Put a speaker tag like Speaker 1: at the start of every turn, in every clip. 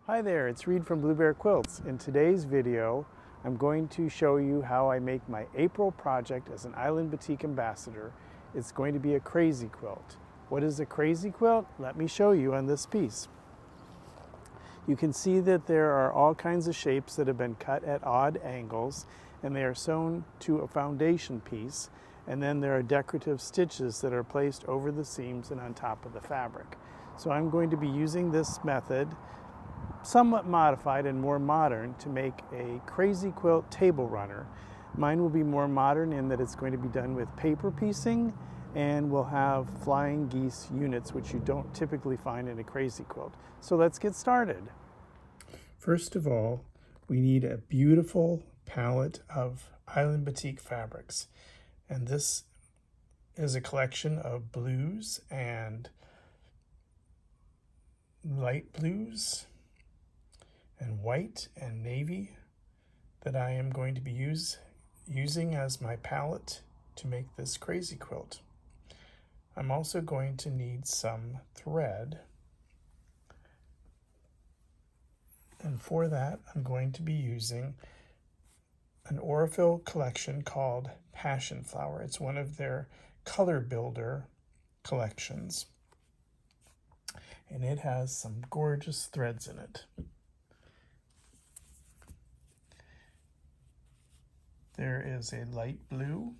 Speaker 1: Hi there, it's Reed from Blue Bear Quilts. In today's video, I'm going to show you how I make my April project as an Island Batik Ambassador. It's going to be a crazy quilt. What is a crazy quilt? Let me show you on this piece. You can see that there are all kinds of shapes that have been cut at odd angles, and they are sewn to a foundation piece, and then there are decorative stitches that are placed over the seams and on top of the fabric. So I'm going to be using this method, somewhat modified and more modern, to make a crazy quilt table runner. Mine will be more modern in that it's going to be done with paper piecing, and we'll have flying geese units, which you don't typically find in a crazy quilt. So let's get started. First of all, we need a beautiful palette of Island Batik fabrics, and this is a collection of blues and light blues and white and navy that I am going to be using as my palette to make this crazy quilt. I'm also going to need some thread, and for that I'm going to be using an Aurifil collection called Passionflower. It's one of their color builder collections, and it has some gorgeous threads in it. There is a light blue,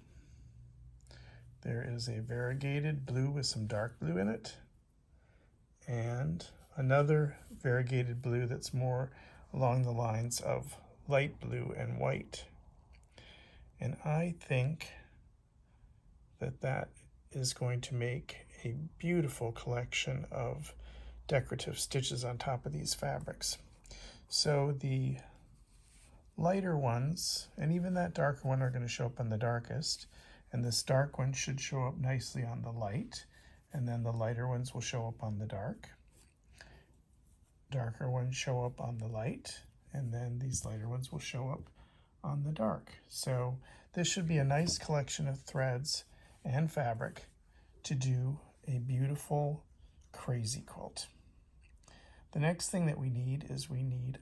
Speaker 1: there is a variegated blue with some dark blue in it, and another variegated blue that's more along the lines of light blue and white. And I think that that is going to make a beautiful collection of decorative stitches on top of these fabrics. So the lighter ones, and even that darker one, are going to show up on the darkest, and this dark one should show up nicely on the light, and then the lighter ones will show up on the dark. Darker ones show up on the light, and then these lighter ones will show up on the dark. So this should be a nice collection of threads and fabric to do a beautiful crazy quilt. The next thing that we need is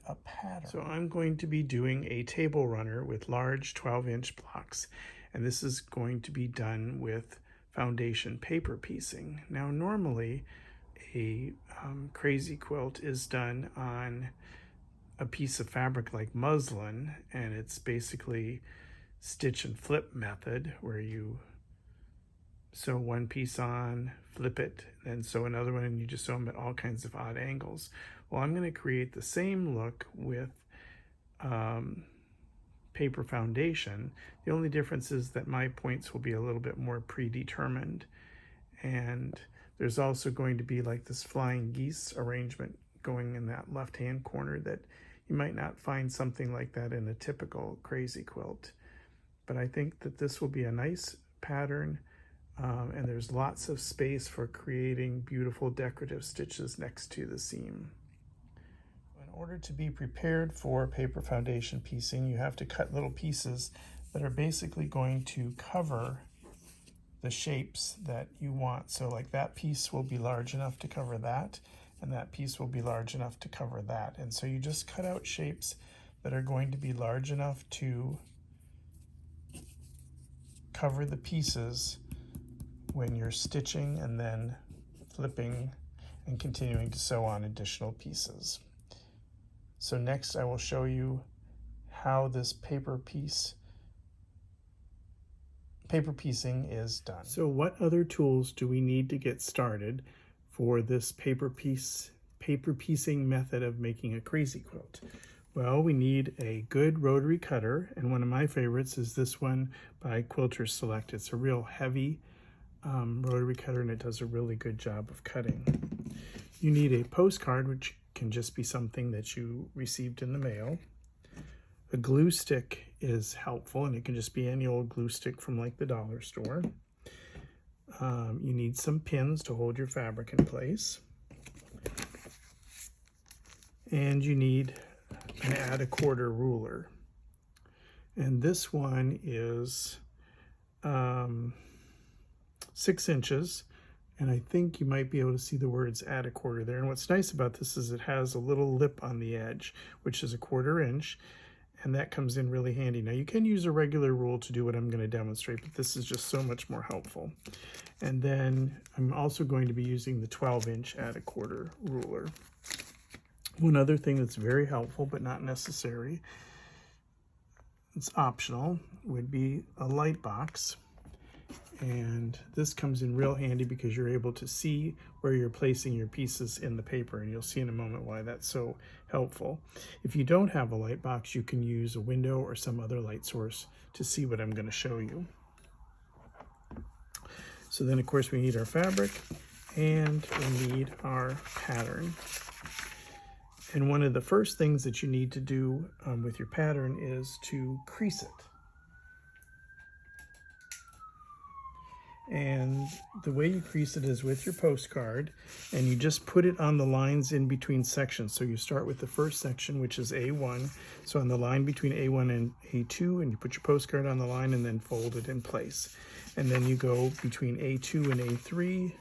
Speaker 1: a pattern. So I'm going to be doing a table runner with large 12-inch blocks, and this is going to be done with foundation paper piecing. Now normally a crazy quilt is done on a piece of fabric like muslin, and it's basically stitch and flip method, where you sew one piece on, flip it, then sew another one, and you just sew them at all kinds of odd angles. Well, I'm going to create the same look with paper foundation. The only difference is that my points will be a little bit more predetermined, and there's also going to be like this flying geese arrangement going in that left-hand corner that you might not find something like that in a typical crazy quilt. But I think that this will be a nice pattern, and there's lots of space for creating beautiful decorative stitches next to the seam. In order to be prepared for paper foundation piecing, you have to cut little pieces that are basically going to cover the shapes that you want. So like that piece will be large enough to cover that, and that piece will be large enough to cover that. And so you just cut out shapes that are going to be large enough to cover the pieces when you're stitching and then flipping and continuing to sew on additional pieces. So next I will show you how this paper piecing is done. So what other tools do we need to get started for this paper piecing method of making a crazy quilt? Well, we need a good rotary cutter, and one of my favorites is this one by Quilter Select. It's a real heavy rotary cutter, and it does a really good job of cutting. You need a postcard, which can just be something that you received in the mail. A glue stick is helpful, and it can just be any old glue stick from like the dollar store. You need some pins to hold your fabric in place. And you need an add-a-quarter ruler. And this one is 6 inches, And I think you might be able to see the words add a quarter there. And what's nice about this is it has a little lip on the edge, which is a 1/4 inch. And that comes in really handy. Now you can use a regular rule to do what I'm going to demonstrate, but this is just so much more helpful. And then I'm also going to be using the 12-inch add a quarter ruler. One other thing that's very helpful but not necessary, it's optional, would be a light box. And this comes in real handy because you're able to see where you're placing your pieces in the paper, and you'll see in a moment why that's so helpful. If you don't have a light box, you can use a window or some other light source to see what I'm going to show you. So then of course we need our fabric and we need our pattern. And one of the first things that you need to do with your pattern is to crease it. And the way you crease it is with your postcard, and you just put it on the lines in between sections. So you start with the first section, which is A1. So on the line between A1 and A2, and you put your postcard on the line and then fold it in place. And then you go between A2 and A3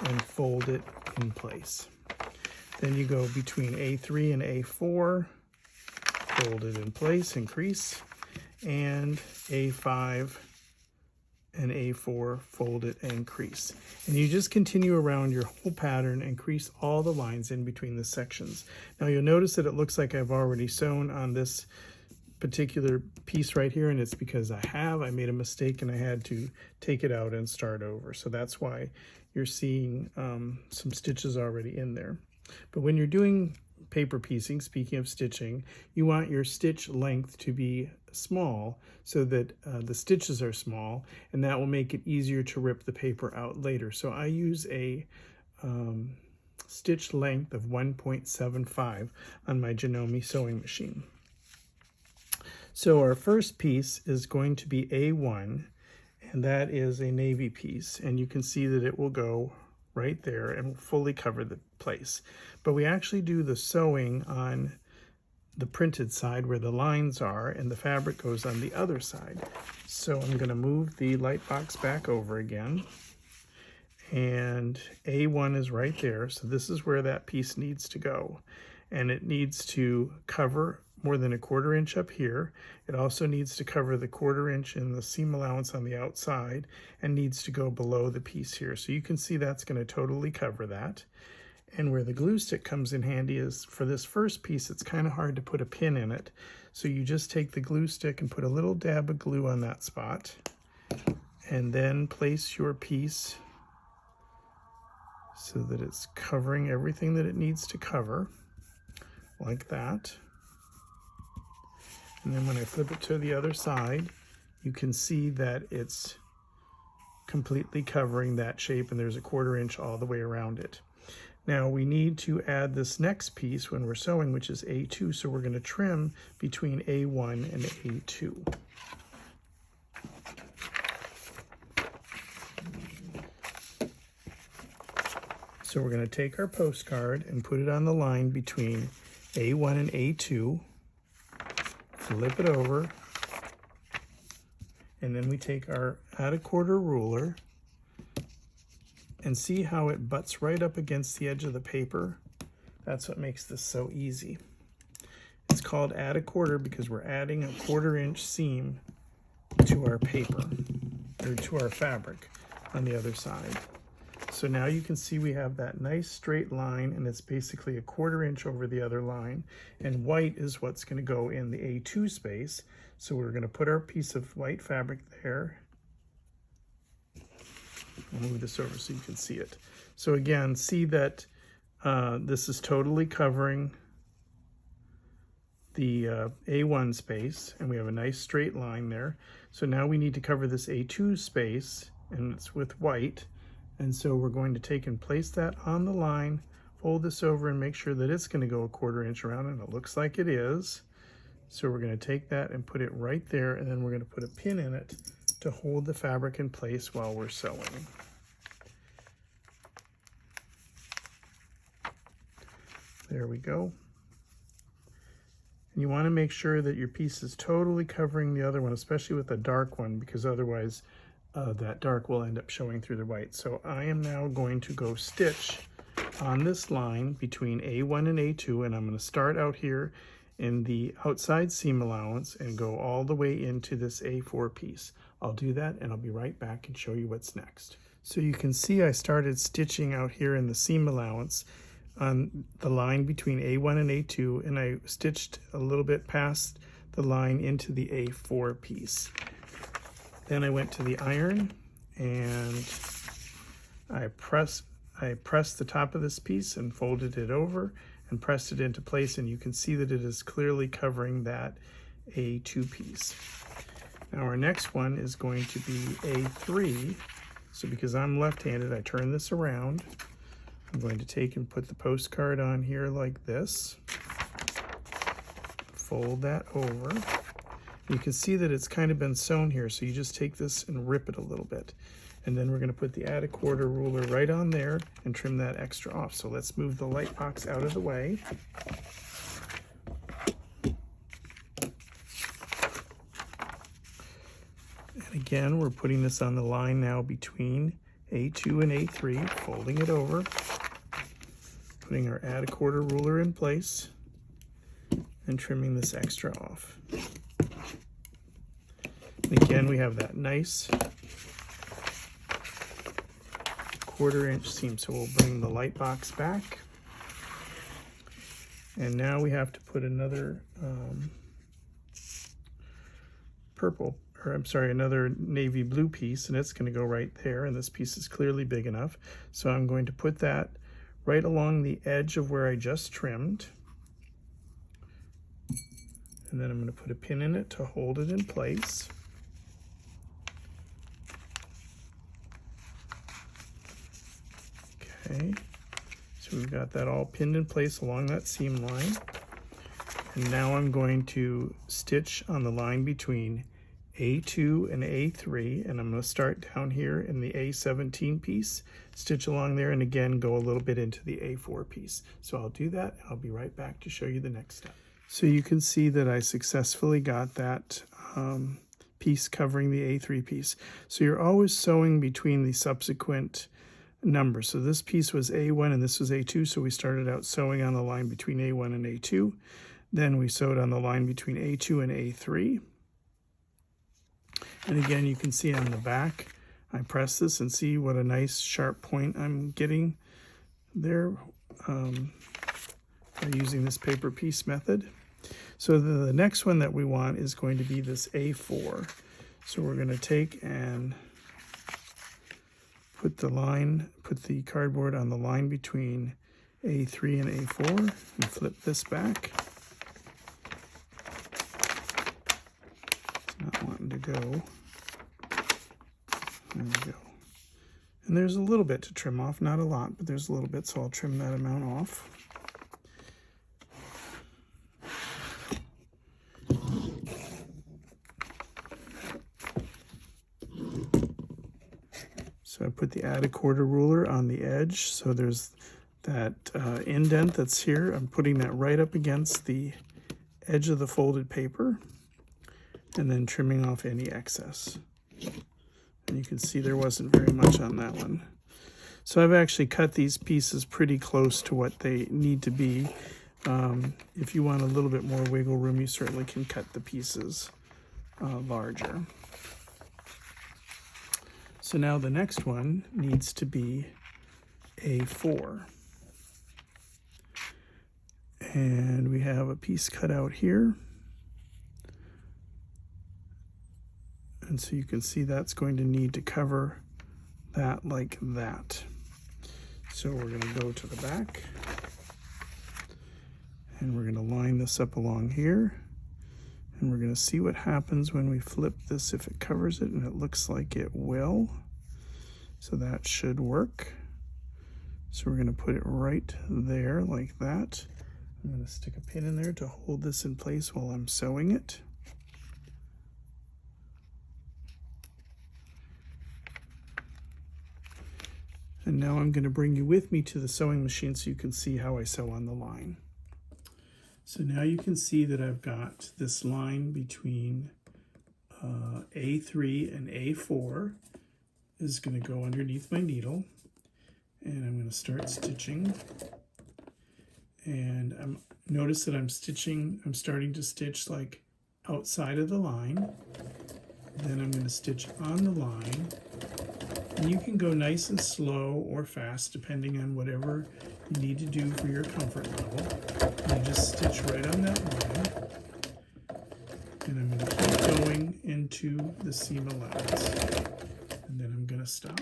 Speaker 1: and fold it in place. Then you go between A3 and A4, fold it in place and crease, and A5 and A4, fold it and crease. And you just continue around your whole pattern and crease all the lines in between the sections. Now you'll notice that it looks like I've already sewn on this particular piece right here, and it's because I made a mistake and I had to take it out and start over. So that's why you're seeing some stitches already in there. But when you're doing paper piecing, speaking of stitching, you want your stitch length to be small so that the stitches are small, and that will make it easier to rip the paper out later. So I use a stitch length of 1.75 on my Janome sewing machine. So our first piece is going to be A1, and that is a navy piece, and you can see that it will go right there and fully cover the place. But we actually do the sewing on the printed side where the lines are, and the fabric goes on the other side. So I'm going to move the light box back over again, and A1 is right there. So this is where that piece needs to go, and it needs to cover more than a 1/4 inch up here. It also needs to cover the 1/4 inch in the seam allowance on the outside, and needs to go below the piece here. So you can see that's going to totally cover that. And where the glue stick comes in handy is for this first piece, it's kind of hard to put a pin in it. So you just take the glue stick and put a little dab of glue on that spot, and then place your piece so that it's covering everything that it needs to cover, like that. And then when I flip it to the other side, you can see that it's completely covering that shape, and there's a 1/4 inch all the way around it. Now we need to add this next piece when we're sewing, which is A2, so we're going to trim between A1 and A2. So we're going to take our postcard and put it on the line between A1 and A2, flip it over, and then we take our add a quarter ruler, and see how it butts right up against the edge of the paper. That's what makes this so easy. It's called add a quarter because we're adding a 1/4 inch seam to our paper, or to our fabric on the other side. So now you can see we have that nice straight line, and it's basically a 1/4 inch over the other line, and white is what's going to go in the A2 space. So we're going to put our piece of white fabric there. I'll move this over so you can see it. So again, see that this is totally covering the A1 space, and we have a nice straight line there. So now we need to cover this A2 space, and it's with white. And so we're going to take and place that on the line, fold this over, and make sure that it's going to go a 1/4 inch around, and it looks like it is. So we're going to take that and put it right there, and then we're going to put a pin in it to hold the fabric in place while we're sewing. There we go. And you want to make sure that your piece is totally covering the other one, especially with a dark one, because otherwise that dark will end up showing through the white. So I am now going to go stitch on this line between A1 and A2, and I'm going to start out here in the outside seam allowance and go all the way into this A4 piece. I'll do that and I'll be right back and show you what's next. So you can see I started stitching out here in the seam allowance on the line between A1 and A2, and I stitched a little bit past the line into the A4 piece. Then I went to the iron and I pressed the top of this piece and folded it over and pressed it into place, and you can see that it is clearly covering that A2 piece. Now our next one is going to be A3. So because I'm left-handed, I turn this around. I'm going to take and put the postcard on here like this. Fold that over. You can see that it's kind of been sewn here, so you just take this and rip it a little bit. And then we're going to put the add a quarter ruler right on there and trim that extra off. So let's move the light box out of the way. And again, we're putting this on the line now between A2 and A3, folding it over, putting our add a quarter ruler in place, and trimming this extra off. And again, we have that nice 1/4 inch seam, so we'll bring the light box back. And now we have to put another another navy blue piece, and it's going to go right there, and this piece is clearly big enough. So I'm going to put that right along the edge of where I just trimmed. And then I'm going to put a pin in it to hold it in place. Okay, so we've got that all pinned in place along that seam line. And now I'm going to stitch on the line between A2 and A3, and I'm going to start down here in the A17 piece, stitch along there, and again go a little bit into the A4 piece. So I'll do that, and I'll be right back to show you the next step. So you can see that I successfully got that piece covering the A3 piece. So you're always sewing between the subsequent numbers. So this piece was A1 and this was A2, so we started out sewing on the line between A1 and A2. Then we sewed on the line between A2 and A3. And again, you can see on the back, I press this and see what a nice sharp point I'm getting there by using this paper piece method. So the next one that we want is going to be this A4. So we're going to take and put the cardboard on the line between A3 and A4 and flip this back. It's not wanting to go. There we go. And there's a little bit to trim off, not a lot, but there's a little bit, so I'll trim that amount off. So I put the add a quarter ruler on the edge, so there's that indent that's here. I'm putting that right up against the edge of the folded paper and then trimming off any excess. And you can see there wasn't very much on that one. So I've actually cut these pieces pretty close to what they need to be. If you want a little bit more wiggle room, you certainly can cut the pieces larger. So now the next one needs to be A4. And we have a piece cut out here. And so you can see that's going to need to cover that like that. So we're going to go to the back. And we're going to line this up along here. And we're going to see what happens when we flip this, if it covers it, and it looks like it will. So that should work. So we're going to put it right there like that. I'm going to stick a pin in there to hold this in place while I'm sewing it. And now I'm going to bring you with me to the sewing machine so you can see how I sew on the line. So now you can see that I've got this line between A3 and A4. is going to go underneath my needle, and I'm going to start stitching. And notice that I'm starting to stitch like outside of the line. Then I'm going to stitch on the line. And you can go nice and slow or fast depending on whatever you need to do for your comfort level. And you just stitch right on that line. And I'm going to keep going into the seam allowance. And then I'm going to stop.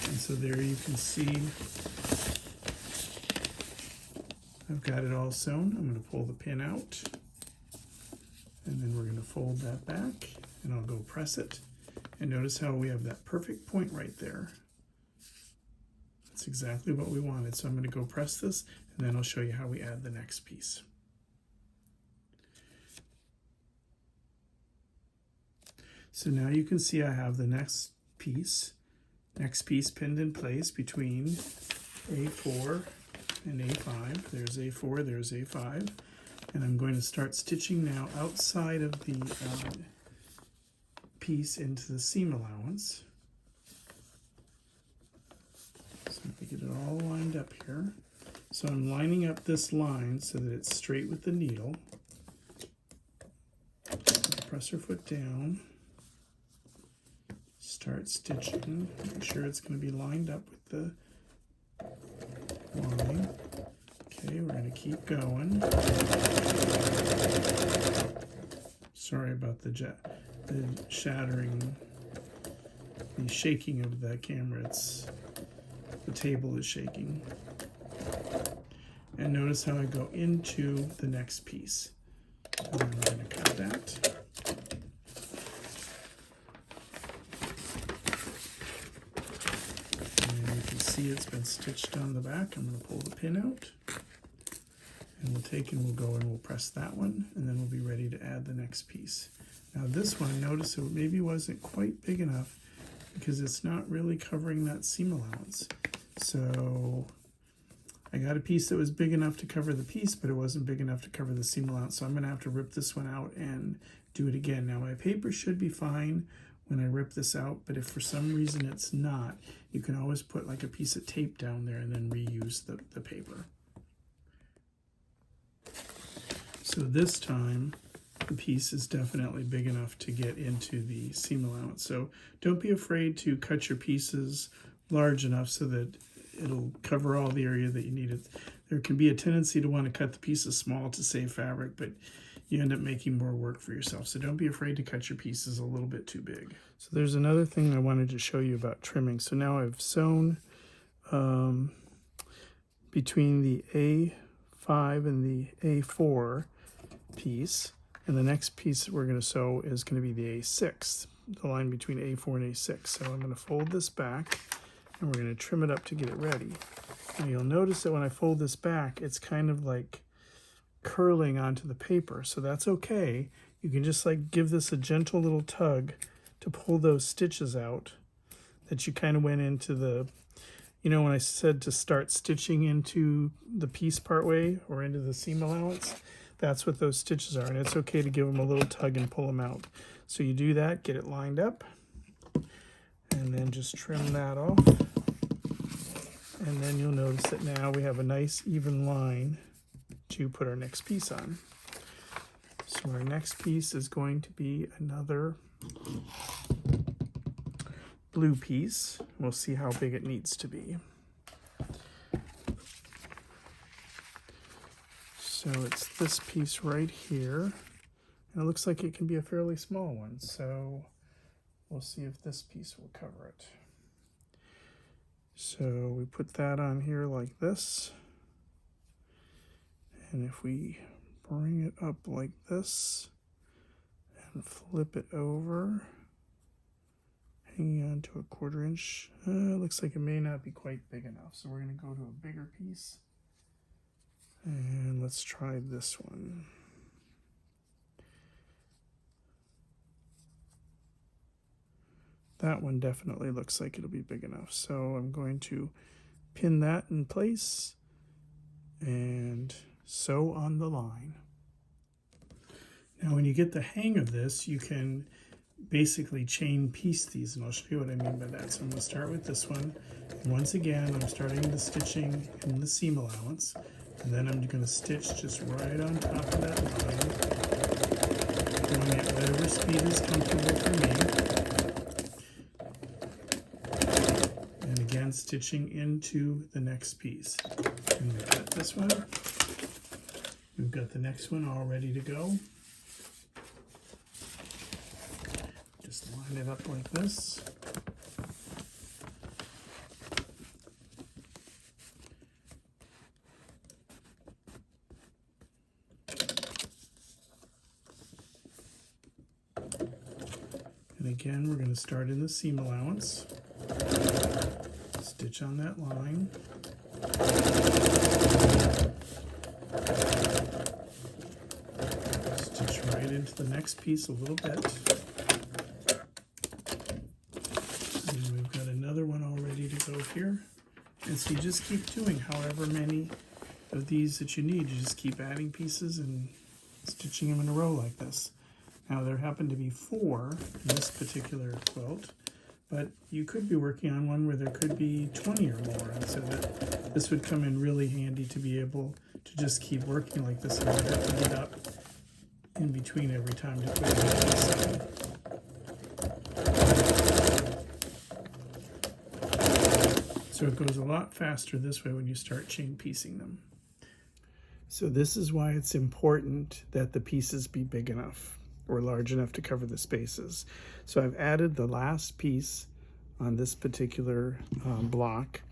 Speaker 1: And so there you can see I've got it all sewn. I'm going to pull the pin out, and then we're going to fold that back, and I'll go press it. And notice how we have that perfect point right there. That's exactly what we wanted. So I'm going to go press this, and then I'll show you how we add the next piece. So now you can see I have the next piece pinned in place between A4 and A5. There's A4, there's A5. And I'm going to start stitching now outside of the piece into the seam allowance. So let me get it all lined up here. So I'm lining up this line so that it's straight with the needle. Press your foot down. Start stitching. Make sure it's going to be lined up with the line. Okay, we're going to keep going. Sorry about the shattering, the shaking of the camera. The table is shaking. And notice how I go into the next piece. And then we're going to cut that. See, it's been stitched on the back. I'm going to pull the pin out, and we'll go and we'll press that one, and then we'll be ready to add the next piece. Now this one, notice it maybe wasn't quite big enough because it's not really covering that seam allowance. So I got a piece that was big enough to cover the piece, but it wasn't big enough to cover the seam allowance. So I'm going to have to rip this one out and do it again. Now my paper should be fine when I rip this out, but if for some reason it's not, you can always put like a piece of tape down there and then reuse the paper. So this time the piece is definitely big enough to get into the seam allowance. So don't be afraid to cut your pieces large enough so that it'll cover all the area that you need it. There can be a tendency to want to cut the pieces small to save fabric, but you end up making more work for yourself. So don't be afraid to cut your pieces a little bit too big. So there's another thing I wanted to show you about trimming. So now I've sewn between the A5 and the A4 piece, and the next piece that we're going to sew is going to be the A6, the line between A4 and A6. So I'm going to fold this back, and we're going to trim it up to get it ready. And you'll notice that when I fold this back, it's kind of like curling onto the paper, so that's okay. You can just like give this a gentle little tug to pull those stitches out that you kind of went into the, you know, when I said to start stitching into the piece part way or into the seam allowance, that's what those stitches are, and it's okay to give them a little tug and pull them out. So you do that, get it lined up, and then just trim that off, and then you'll notice that now we have a nice even line to put our next piece on. So our next piece is going to be another blue piece. We'll see how big it needs to be. So it's this piece right here, and it looks like it can be a fairly small one, so we'll see if this piece will cover it. So we put that on here like this. And if we bring it up like this and flip it over, hanging on to a 1/4 inch, looks like it may not be quite big enough. So we're going to go to a bigger piece. And let's try this one. That one definitely looks like it'll be big enough. So I'm going to pin that in place and sew on the line. Now when you get the hang of this, you can basically chain piece these, and I'll show you what I mean by that. So I'm going to start with this one. And once again, I'm starting the stitching in the seam allowance, and then I'm going to stitch just right on top of that line, going at whatever speed is comfortable for me. And again, stitching into the next piece. And we cut this one. We've got the next one all ready to go. Just line it up like this. And again, we're going to start in the seam allowance. Stitch on that line. Stitch right into the next piece a little bit. And we've got another one all ready to go here. And so you just keep doing however many of these that you need. You just keep adding pieces and stitching them in a row like this. Now there happen to be 4 in this particular quilt, but you could be working on one where there could be 20 or more, and so that this would come in really handy to be able to just keep working like this and not have to get up in between every time to put it in. So it goes a lot faster this way when you start chain piecing them. So this is why it's important that the pieces be big enough or large enough to cover the spaces. So I've added the last piece on this particular block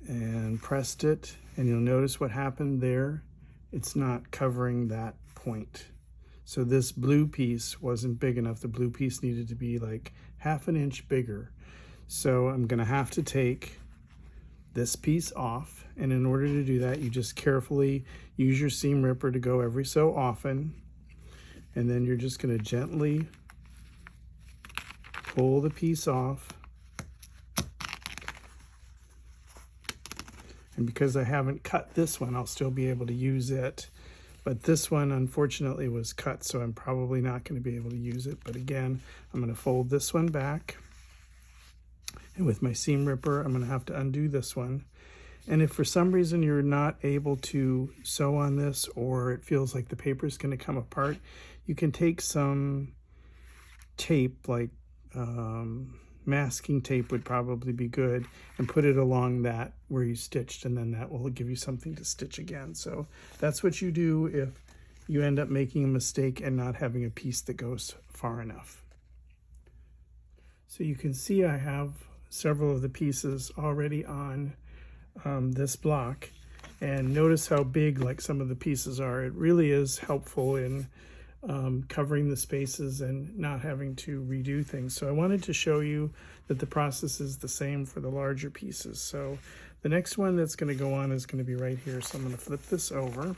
Speaker 1: and pressed it, and you'll notice what happened there. It's not covering that point. So this blue piece wasn't big enough. The blue piece needed to be like 1/2 inch bigger. So I'm gonna have to take this piece off, and in order to do that, you just carefully use your seam ripper to go every so often, and then you're just going to gently pull the piece off. And because I haven't cut this one, I'll still be able to use it, but this one unfortunately was cut, so I'm probably not going to be able to use it. But again, I'm going to fold this one back, and with my seam ripper I'm going to have to undo this one. And if for some reason you're not able to sew on this, or it feels like the paper is going to come apart, you can take some tape, like masking tape would probably be good, and put it along that where you stitched, and then that will give you something to stitch again. So that's what you do if you end up making a mistake and not having a piece that goes far enough. So you can see I have several of the pieces already on this block, and notice how big like some of the pieces are. It really is helpful in covering the spaces and not having to redo things. So I wanted to show you that the process is the same for the larger pieces. So the next one that's going to go on is going to be right here. So I'm going to flip this over.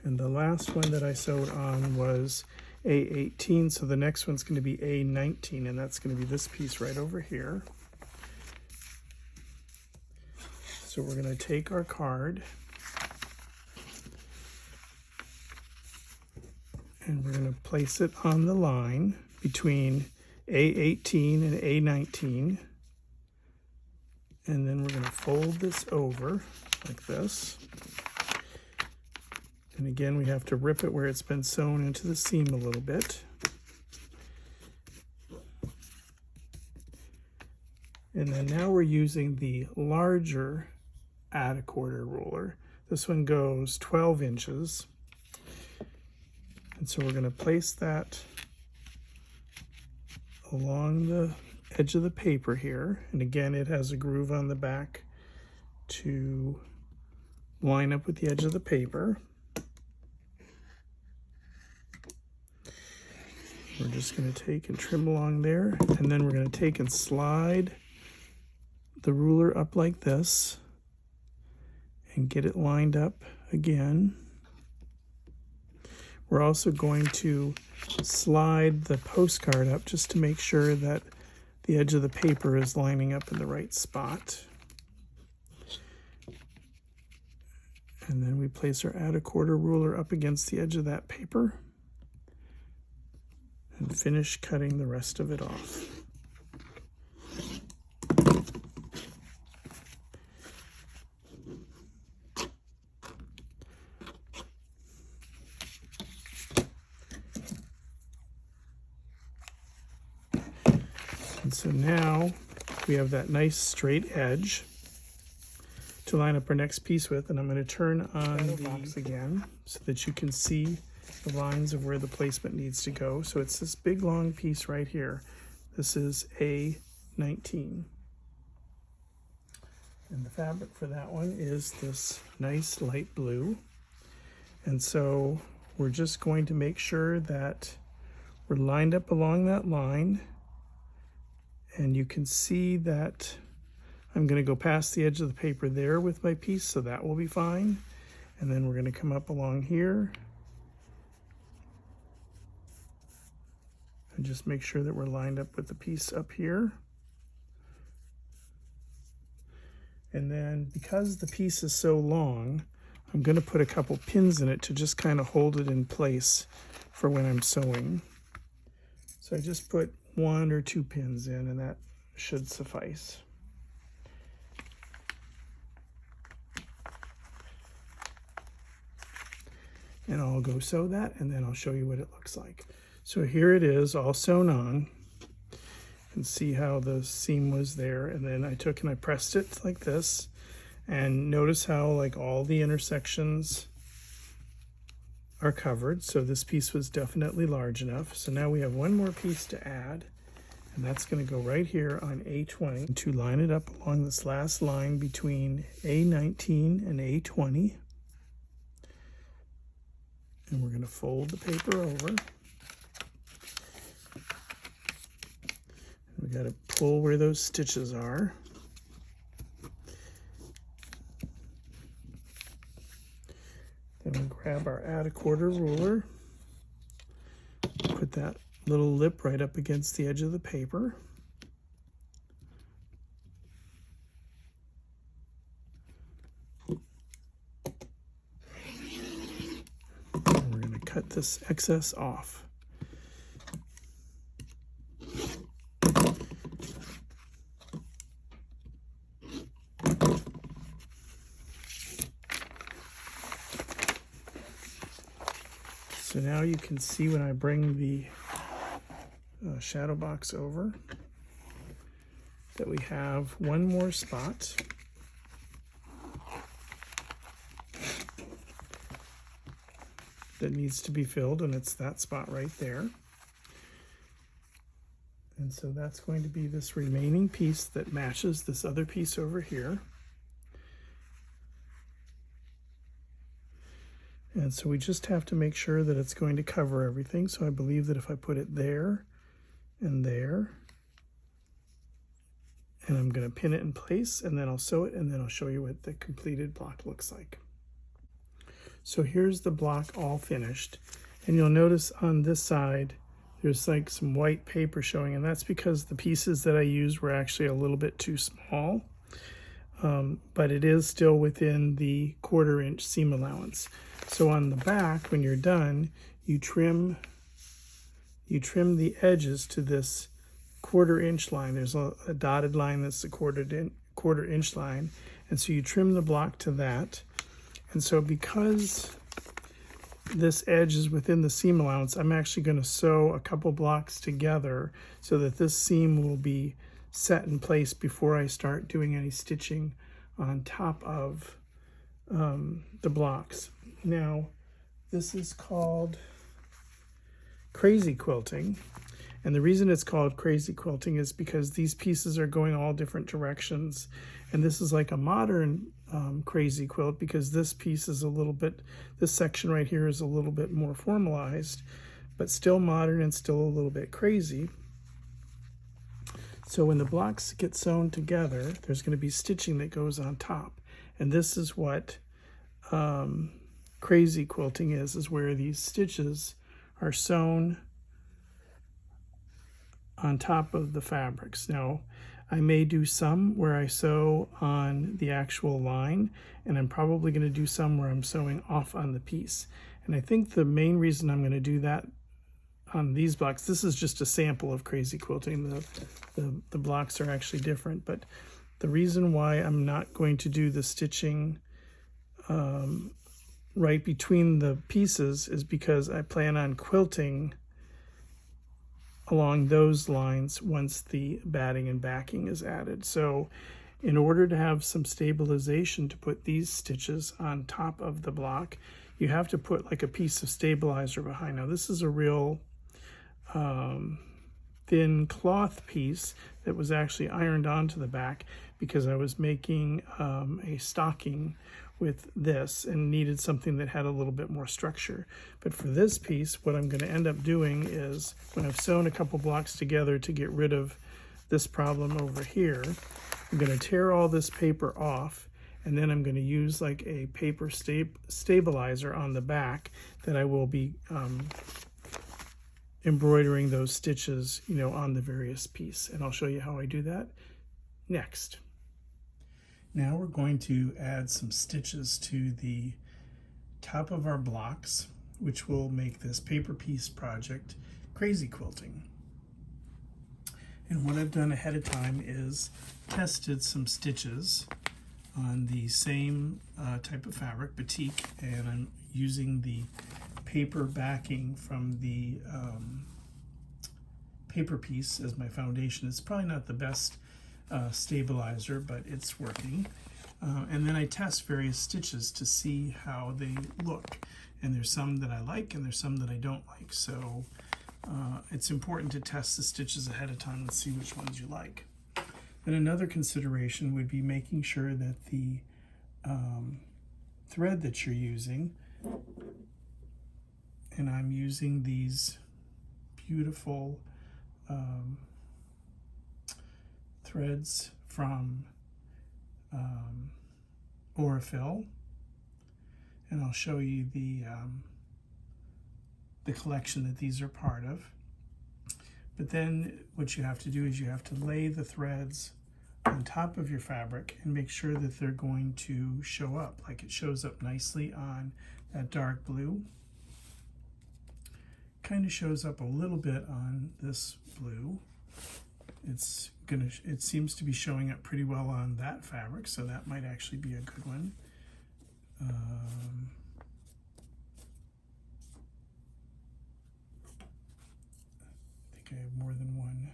Speaker 1: And the last one that I sewed on was A18. So the next one's going to be A19, and that's going to be this piece right over here. So we're going to take our card and we're going to place it on the line between A18 and A19. And then we're going to fold this over like this. And again, we have to rip it where it's been sewn into the seam a little bit. And then now we're using the larger add a quarter ruler. This one goes 12 inches. And so we're going to place that along the edge of the paper here. And again, it has a groove on the back to line up with the edge of the paper. We're just going to take and trim along there, and then we're going to take and slide the ruler up like this and get it lined up again. We're also going to slide the postcard up just to make sure that the edge of the paper is lining up in the right spot. And then we place our add a quarter ruler up against the edge of that paper and finish cutting the rest of it off. And so now we have that nice straight edge to line up our next piece with, and I'm going to turn on the box again so that you can see the lines of where the placement needs to go. So it's this big long piece right here. This is A19. And the fabric for that one is this nice light blue. And so we're just going to make sure that we're lined up along that line. And you can see that I'm going to go past the edge of the paper there with my piece, so that will be fine. And then we're going to come up along here and just make sure that we're lined up with the piece up here. And then because the piece is so long, I'm going to put a couple pins in it to just kind of hold it in place for when I'm sewing. So I just put 1 or 2 pins in, and that should suffice. And I'll go sew that, and then I'll show you what it looks like. So here it is, all sewn on. You can see how the seam was there, and then I took and I pressed it like this, and notice how like all the intersections are covered. So this piece was definitely large enough. So now we have one more piece to add, and that's going to go right here on A20 to line it up along this last line between A19 and A20. And we're going to fold the paper over. And we got to pull where those stitches are. Then we grab our add a quarter ruler, put that little lip right up against the edge of the paper. And we're going to cut this excess off. So now you can see when I bring the shadow box over that we have one more spot. That needs to be filled, and it's that spot right there. And so that's going to be this remaining piece that matches this other piece over here. And so we just have to make sure that it's going to cover everything. So I believe that if I put it there and there, and I'm going to pin it in place, and then I'll sew it, and then I'll show you what the completed block looks like. So here's the block all finished. And you'll notice on this side, there's like some white paper showing, and that's because the pieces that I used were actually a little bit too small. But it is still within the 1/4 inch seam allowance. So on the back, when you're done, you trim the edges to this 1/4 inch line. There's a dotted line that's the 1/4 inch line, and so you trim the block to that. And so because this edge is within the seam allowance, I'm actually going to sew a couple blocks together so that this seam will be set in place before I start doing any stitching on top of the blocks. Now, this is called crazy quilting, and the reason it's called crazy quilting is because these pieces are going all different directions, and this is like a modern crazy quilt because this piece is this section right here is a little bit more formalized, but still modern and still a little bit crazy. So when the blocks get sewn together, there's going to be stitching that goes on top, and this is what crazy quilting is where these stitches are sewn on top of the fabrics. Now, I may do some where I sew on the actual line, and I'm probably going to do some where I'm sewing off on the piece. And I think the main reason I'm going to do that on these blocks, this is just a sample of crazy quilting. The blocks are actually different, but the reason why I'm not going to do the stitching right between the pieces is because I plan on quilting along those lines once the batting and backing is added. So in order to have some stabilization to put these stitches on top of the block, you have to put like a piece of stabilizer behind. Now this is a real thin cloth piece that was actually ironed onto the back because I was making a stocking with this and needed something that had a little bit more structure. But for this piece, what I'm going to end up doing is when I've sewn a couple blocks together to get rid of this problem over here, I'm going to tear all this paper off, and then I'm going to use like a paper stabilizer on the back that I will be embroidering those stitches, you know, on the various pieces. And I'll show you how I do that next. Now we're going to add some stitches to the top of our blocks, which will make this paper piece project crazy quilting. And what I've done ahead of time is tested some stitches on the same type of fabric, batik, and I'm using the paper backing from the paper piece as my foundation. It's probably not the best stabilizer, but it's working. And then I test various stitches to see how they look. And there's some that I like and there's some that I don't like. So it's important to test the stitches ahead of time and see which ones you like. Then another consideration would be making sure that the thread that you're using, and I'm using these beautiful threads from Aurifil, and I'll show you the collection that these are part of. But then what you have to do is you have to lay the threads on top of your fabric and make sure that they're going to show up, like it shows up nicely on that dark blue. Kind of shows up a little bit on this blue. It seems to be showing up pretty well on that fabric, so that might actually be a good one. I think I have more than one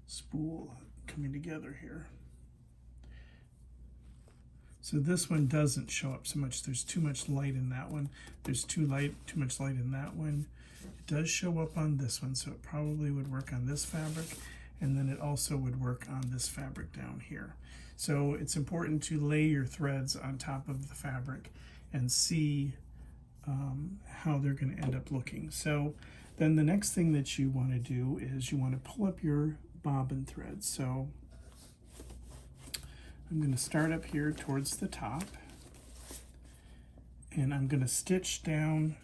Speaker 1: spool coming together here. So this one doesn't show up so much. There's too much light in that one. There's too much light in that one. It does show up on this one, so it probably would work on this fabric, and then it also would work on this fabric down here. So it's important to lay your threads on top of the fabric and see how they're going to end up looking. So then the next thing that you want to do is you want to pull up your bobbin threads. So I'm going to start up here towards the top, and I'm going to stitch down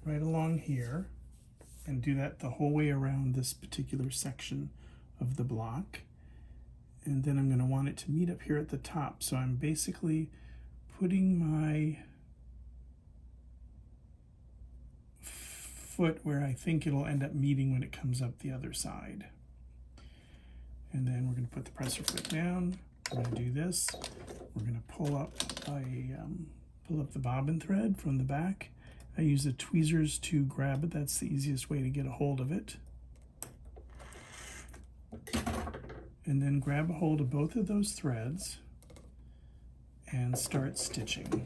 Speaker 1: right along here and do that the whole way around this particular section of the block. And then I'm going to want it to meet up here at the top. So I'm basically putting my foot where I think it'll end up meeting when it comes up the other side. And then we're going to put the presser foot down. We're going to do this. We're going to pull up the bobbin thread from the back. I use the tweezers to grab it. That's the easiest way to get a hold of it. And then grab a hold of both of those threads and start stitching.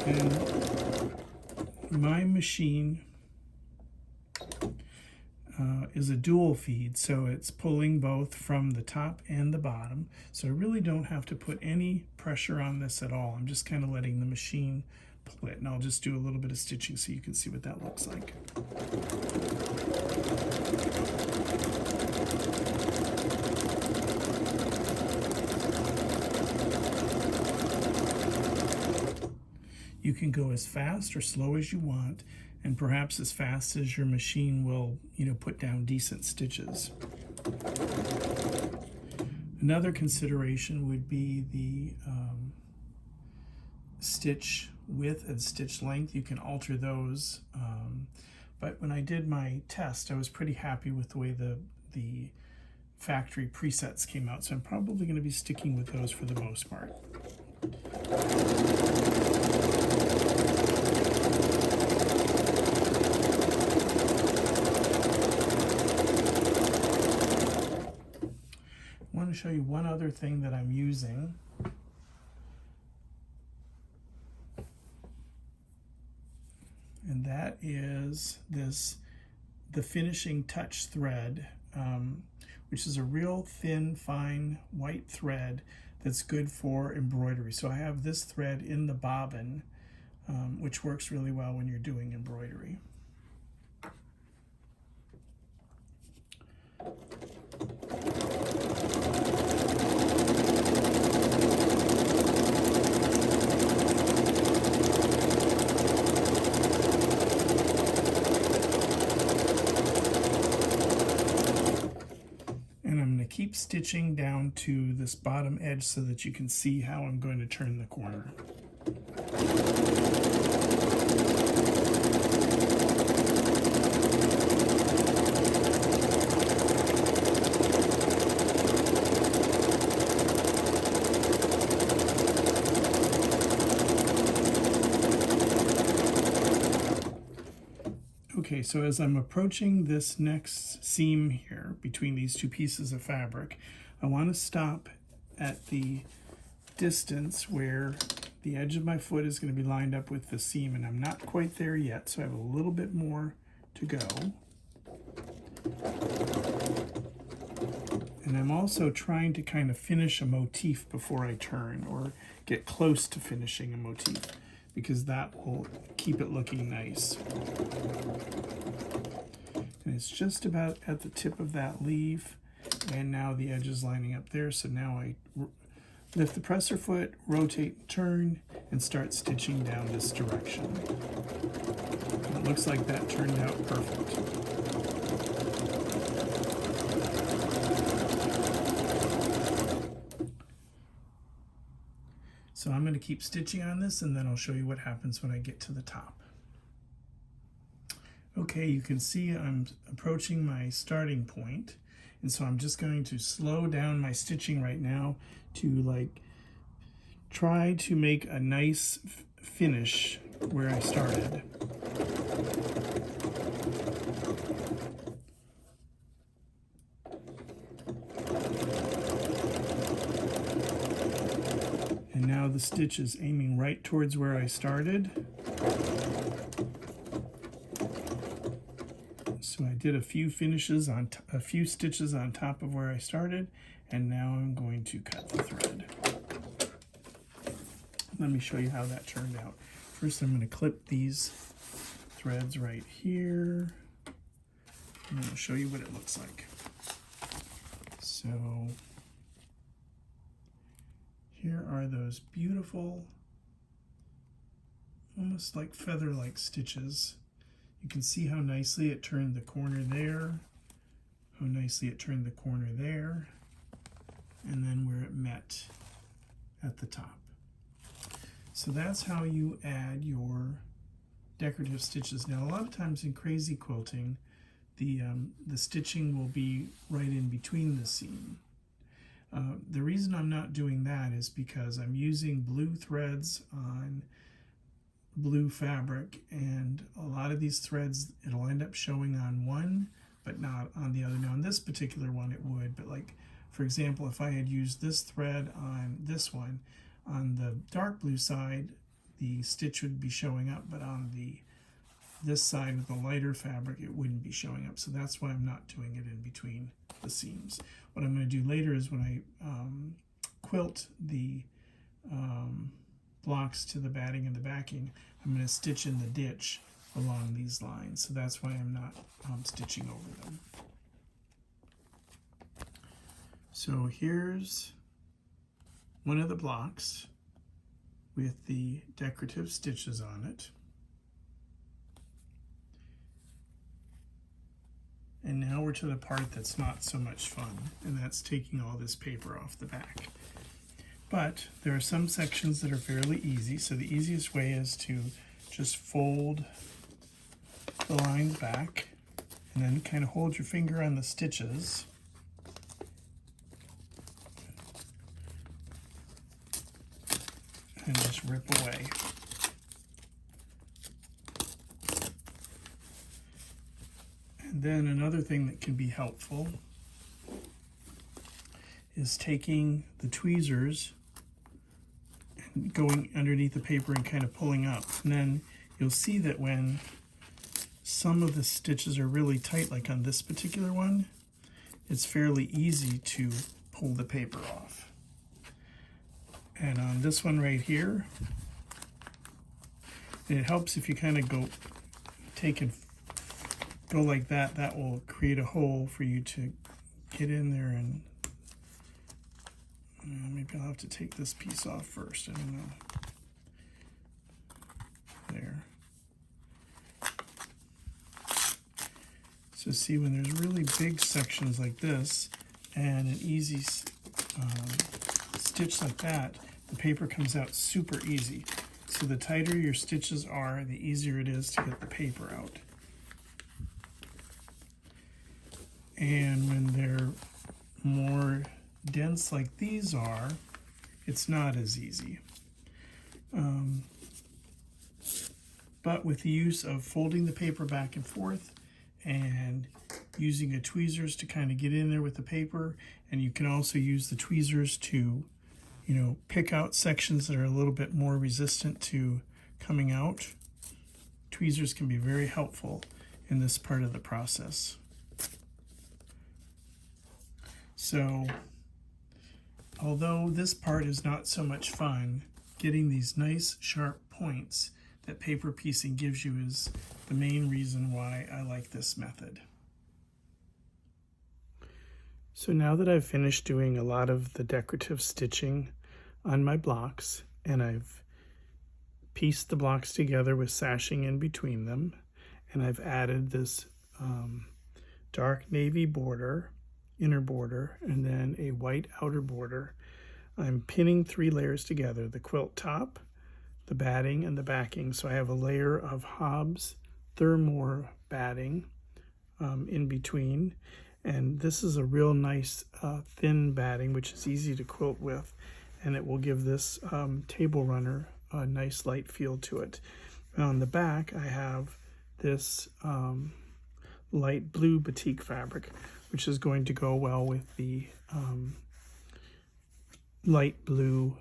Speaker 1: And my machine is a dual feed, so it's pulling both from the top and the bottom. So I really don't have to put any pressure on this at all. I'm just kind of letting the machine pull it, and I'll just do a little bit of stitching so you can see what that looks like. You can go as fast or slow as you want, and perhaps as fast as your machine will, put down decent stitches. Another consideration would be the stitch width and stitch length. You can alter those, but when I did my test, I was pretty happy with the way the factory presets came out, so I'm probably going to be sticking with those for the most part. I want to show you one other thing that I'm using. And that is the finishing touch thread, which is a real thin, fine white thread that's good for embroidery. So I have this thread in the bobbin, which works really well when you're doing embroidery. Keep stitching down to this bottom edge so that you can see how I'm going to turn the corner. Okay, so as I'm approaching this next seam here between these two pieces of fabric, I want to stop at the distance where the edge of my foot is going to be lined up with the seam, and I'm not quite there yet, so I have a little bit more to go. And I'm also trying to kind of finish a motif before I turn, or get close to finishing a motif, because that will keep it looking nice. And it's just about at the tip of that leaf, and now the edge is lining up there. So now I lift the presser foot, rotate, turn, and start stitching down this direction. And it looks like that turned out perfect. So I'm going to keep stitching on this, and then I'll show you what happens when I get to the top. Okay, you can see I'm approaching my starting point, and so I'm just going to slow down my stitching right now to try to make a nice finish where I started. And now the stitch is aiming right towards where I started. So I did a few finishes on a few stitches on top of where I started, and now I'm going to cut the thread. Let me show you how that turned out. First, I'm going to clip these threads right here, and I'll show you what it looks like. So here are those beautiful, almost like feather-like stitches. You can see how nicely it turned the corner there, how nicely it turned the corner there, and then where it met at the top. So that's how you add your decorative stitches. Now, a lot of times in crazy quilting, the stitching will be right in between the seam. The reason I'm not doing that is because I'm using blue threads on blue fabric, and a lot of these threads, it'll end up showing on one but not on the other. Now on this particular one it would, but like for example, if I had used this thread on this one, on the dark blue side the stitch would be showing up, but on this side with the lighter fabric it wouldn't be showing up. So that's why I'm not doing it in between the seams. What I'm going to do later is when I quilt the blocks to the batting and the backing, I'm going to stitch in the ditch along these lines. So that's why I'm not stitching over them. So here's one of the blocks with the decorative stitches on it. And now we're to the part that's not so much fun, and that's taking all this paper off the back. But there are some sections that are fairly easy, so the easiest way is to just fold the lines back and then kind of hold your finger on the stitches. And just rip away. And then another thing that can be helpful is taking the tweezers and going underneath the paper and kind of pulling up. And then you'll see that when some of the stitches are really tight, like on this particular one, it's fairly easy to pull the paper off. And on this one right here, it helps if you kind of go like that. That will create a hole for you to get in there, and maybe I'll have to take this piece off first. I don't know. There. So see, when there's really big sections like this and an easy stitch like that, the paper comes out super easy. So the tighter your stitches are, the easier it is to get the paper out. And when they're more dense like these are, it's not as easy. But with the use of folding the paper back and forth and using a tweezers to kind of get in there with the paper, and you can also use the tweezers to, pick out sections that are a little bit more resistant to coming out. Tweezers can be very helpful in this part of the process. So, although this part is not so much fun, getting these nice sharp points that paper piecing gives you is the main reason why I like this method. So now that I've finished doing a lot of the decorative stitching on my blocks, and I've pieced the blocks together with sashing in between them, and I've added this dark navy border, inner border, and then a white outer border, I'm pinning 3 layers together: the quilt top, the batting, and the backing. So I have a layer of Hobbs Thermore batting in between. And this is a real nice thin batting, which is easy to quilt with, and it will give this table runner a nice light feel to it. And on the back, I have this light blue batik fabric, which is going to go well with the light blue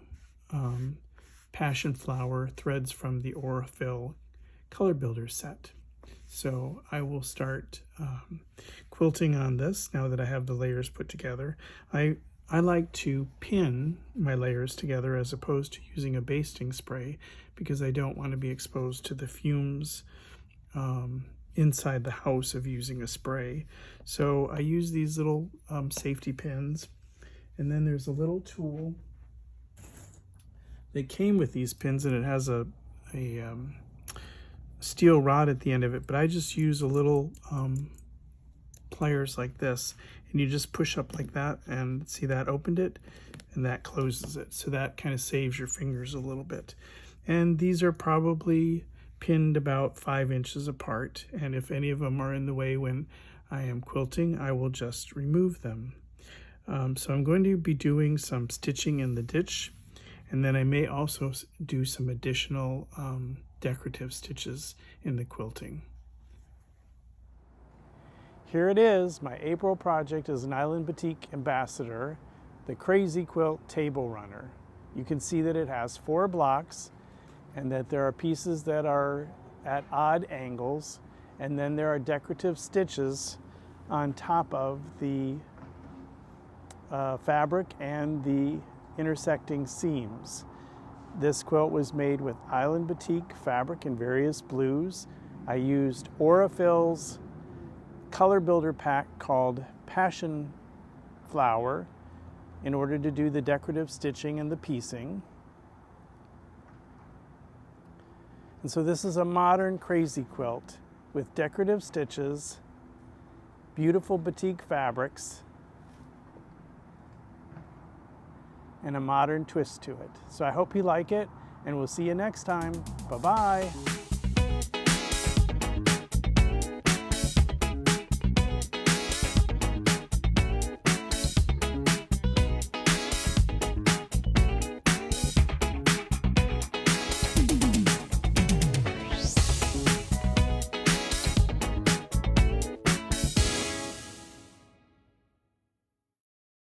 Speaker 1: Passionflower threads from the Aurifil Color Builder set. So I will start quilting on this now that I have the layers put together. I like to pin my layers together as opposed to using a basting spray, because I don't want to be exposed to the fumes inside the house of using a spray. So I use these little safety pins, and then there's a little tool that came with these pins, and it has a steel rod at the end of it, but I just use a little pliers like this, and you just push up like that, and see that opened it, and that closes it. So that kind of saves your fingers a little bit. And these are probably pinned about 5 inches apart, and if any of them are in the way when I am quilting, I will just remove them. So I'm going to be doing some stitching in the ditch, and then I may also do some additional decorative stitches in the quilting. Here it is. My April project is an Island Batik Ambassador, the Crazy Quilt Table Runner. You can see that it has 4 blocks, and that there are pieces that are at odd angles, and then there are decorative stitches on top of the fabric and the intersecting seams. This quilt was made with Island Batik fabric in various blues. I used Aurifil's color builder pack called Passionflower in order to do the decorative stitching and the piecing. And so this is a modern crazy quilt with decorative stitches beautiful batik fabrics and a modern twist to it. So I hope you like it, and we'll see you next time. Bye-bye.